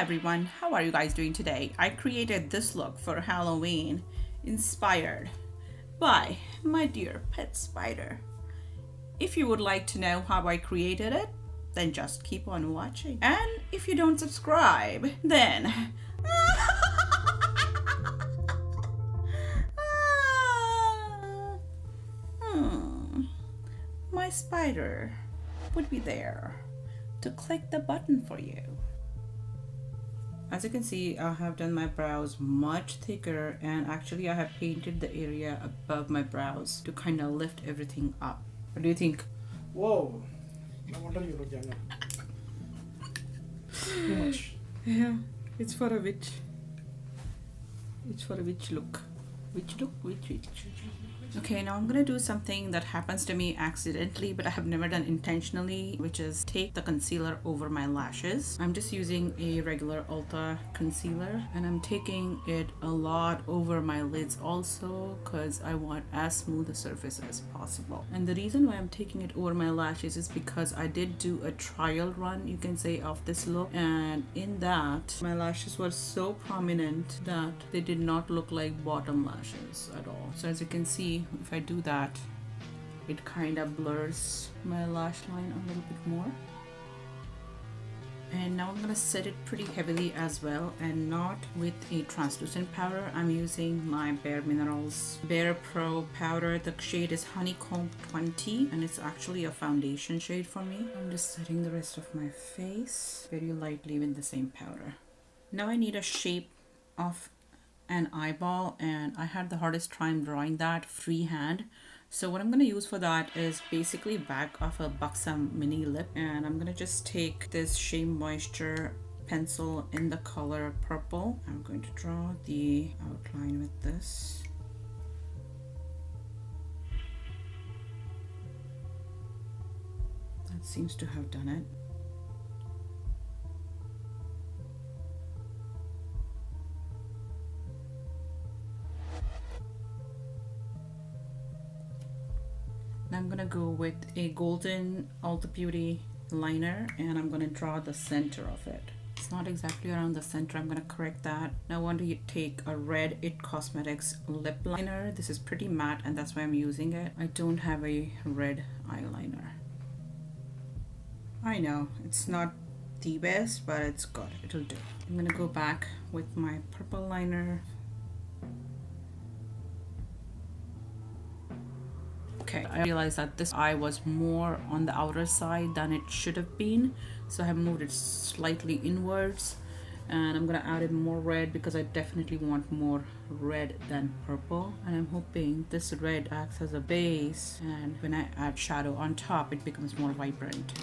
Hi everyone, how are you guys doing today? I created this look for Halloween, inspired by my dear pet spider. If you would like to know how I created it, then just keep on watching. And if you don't subscribe, then my spider would be there to click the button for you. As you can see, I have done my brows much thicker, and actually I have painted the area above my brows to kind of lift everything up. What do you think? Whoa, no wonder you look younger. Too much. Yeah, it's for a witch. It's for a witch look. Witch look? Witch. Okay, now I'm gonna do something that happens to me accidentally, but I have never done intentionally, which is take the concealer over my lashes. I'm just using a regular Ulta concealer, and I'm taking it a lot over my lids also because I want as smooth a surface as possible. And the reason why I'm taking it over my lashes is because I did do a trial run, you can say, of this look, and in that my lashes were so prominent that they did not look like bottom lashes at all. So as you can see, if I do that, it kind of blurs my lash line a little bit more. And now I'm gonna set it pretty heavily as well, and not with a translucent powder. I'm using my Bare Minerals Bare Pro powder. The shade is Honeycomb 20, and it's actually a foundation shade for me. I'm just setting the rest of my face very lightly with the same powder. Now I need a shape of an eyeball, and I had the hardest time drawing that freehand. So what I'm going to use for that is basically back of a Buxom mini lip, and I'm going to just take this Shea Moisture pencil in the color purple. I'm going to draw the outline with this. That seems to have done it. Now I'm gonna go with a golden Ulta Beauty liner, and I'm gonna draw the center of it. It's not exactly around the center. I'm gonna correct that. Now I want to take a red It Cosmetics lip liner. This is pretty matte, and that's why I'm using it. I don't have a red eyeliner. I know it's not the best, but it's good. It'll do. I'm gonna go back with my purple liner. Okay, I realized that this eye was more on the outer side than it should have been, so I have moved it slightly inwards, and I'm gonna add in more red because I definitely want more red than purple, and I'm hoping this red acts as a base, and when I add shadow on top it becomes more vibrant.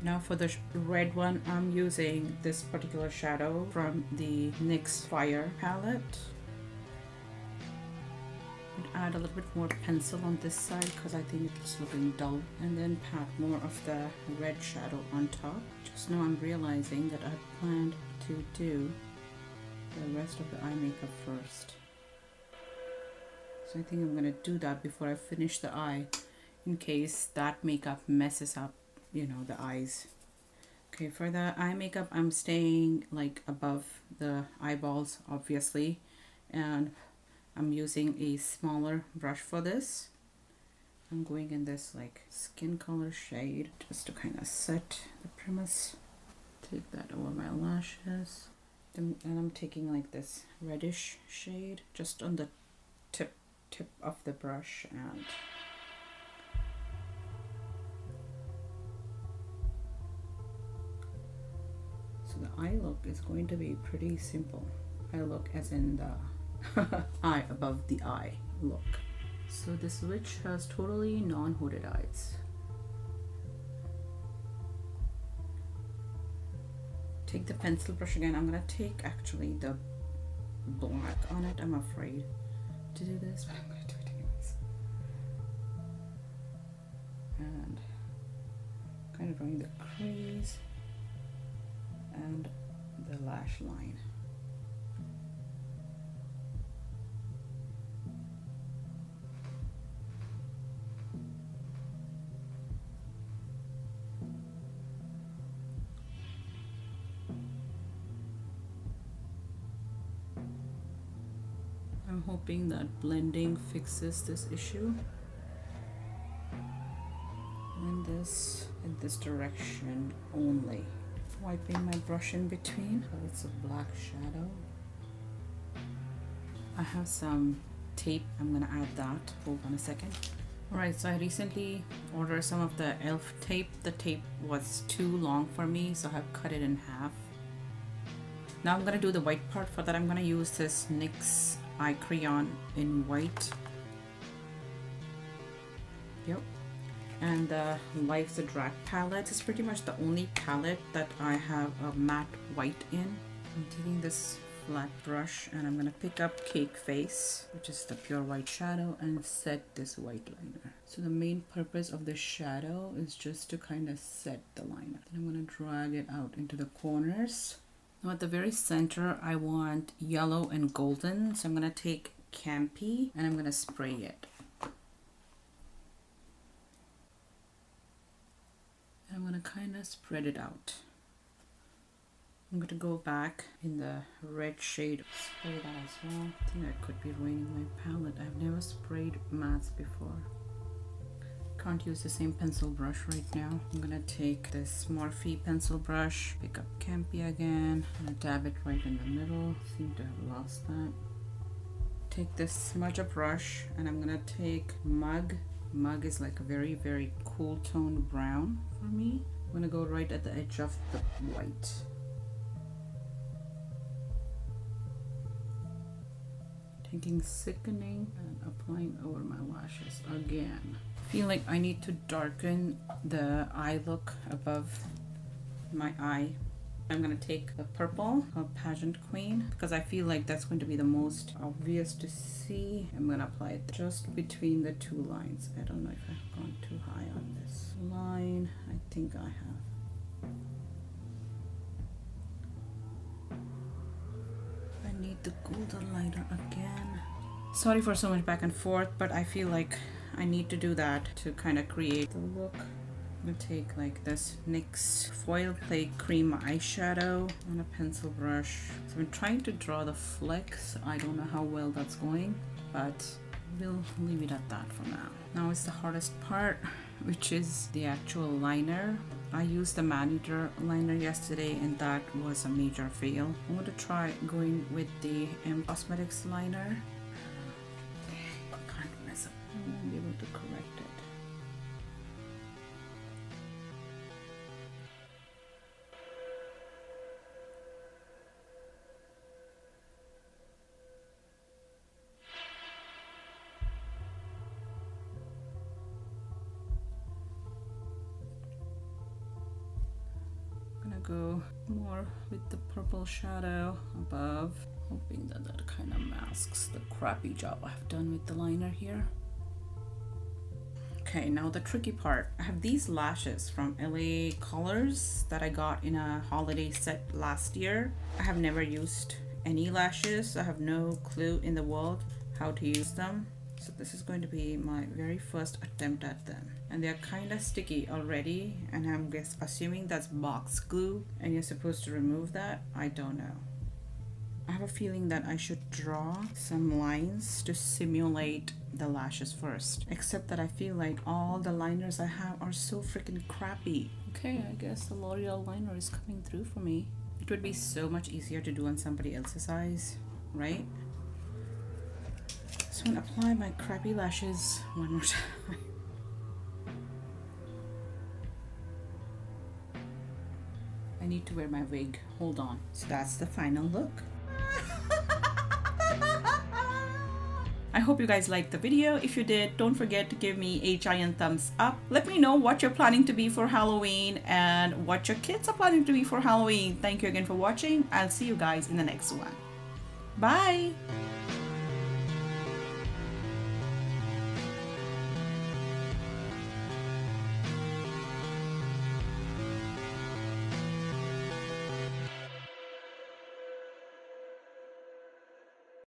Now for the red one, I'm using this particular shadow from the NYX Fire palette. Add a little bit more pencil on this side because I think it's looking dull, and then pat more of the red shadow on top. Just now I'm realizing that I planned to do the rest of the eye makeup first, so I think I'm gonna do that before I finish the eye in case that makeup messes up, you know, the eyes. Okay, for the eye makeup I'm staying like above the eyeballs obviously, and I'm using a smaller brush for this. I'm going in this like skin color shade just to kind of set the premise. Take that over my lashes. And I'm taking like this reddish shade just on the tip of the brush, and so the eye look is going to be pretty simple. Eye look as in the eye above the eye look. So this witch has totally non-hooded eyes. Take the pencil brush again. I'm gonna take actually the black on it. I'm afraid to do this, but I'm gonna do it anyways. And kind of drawing the crease and the lash line. I'm hoping that blending fixes this issue. And this in this direction only. Wiping my brush in between. Oh, it's a black shadow. I have some tape. I'm gonna add that. Hold on a second. Alright, so I recently ordered some of the elf tape. The tape was too long for me, so I have cut it in half. Now I'm gonna do the white part. For that I'm gonna use this NYX eye crayon in white. Yep. And the Life's a Drag palette is pretty much the only palette that I have a matte white in. I'm taking this flat brush and I'm gonna pick up Cake Face, which is the pure white shadow, and set this white liner. So the main purpose of the shadow is just to kind of set the liner. Then I'm gonna drag it out into the corners. Now at the very center I want yellow and golden, so I'm gonna take Campy and I'm gonna spray it. I'm gonna kind of spread it out. I'm gonna go back in the red shade, spray that as well. I think I could be ruining my palette. I've never sprayed mattes before. Can't use the same pencil brush right now. I'm gonna take this Morphe pencil brush, pick up Campy again. I'm gonna dab it right in the middle. Seem to have lost that. Take this smudger brush and I'm gonna take Mug. Mug is like a very, very cool toned brown for me. I'm gonna go right at the edge of the white. Taking Sickening and applying over my lashes again. I feel like I need to darken the eye look above my eye. I'm gonna take the purple of Pageant Queen because I feel like that's going to be the most obvious to see. I'm gonna apply it just between the two lines. I don't know if I've gone too high on this line. I think I have. I need the golden liner again. Sorry for so much back and forth, but I feel like I need to do that to kind of create the look. I'm gonna take like this NYX Foil Play Cream eyeshadow on a pencil brush. So I'm trying to draw the flecks. I don't know how well that's going, but we'll leave it at that for now. Now it's the hardest part, which is the actual liner. I used the Man-Eater liner yesterday and that was a major fail. I'm going to try going with the M Cosmetics liner. I can't mess up. I won't be able to correct it. Go more with the purple shadow above, hoping that that kind of masks the crappy job I've done with the liner here. Okay, now the tricky part. I have these lashes from LA Colors that I got in a holiday set last year. I have never used any lashes. I have no clue in the world how to use them. So this is going to be my very first attempt at them. And they're kind of sticky already, and I'm assuming that's box glue and you're supposed to remove that. I don't know. I have a feeling that I should draw some lines to simulate the lashes first. Except that I feel like all the liners I have are so freaking crappy. Okay, I guess the L'Oreal liner is coming through for me. It would be so much easier to do on somebody else's eyes, right? So I'm gonna apply my crappy lashes one more time. I need to wear my wig. Hold on. So that's the final look. I hope you guys liked the video. If you did, don't forget to give me a giant thumbs up. Let me know what you're planning to be for Halloween and what your kids are planning to be for Halloween. Thank you again for watching. I'll see you guys in the next one. Bye!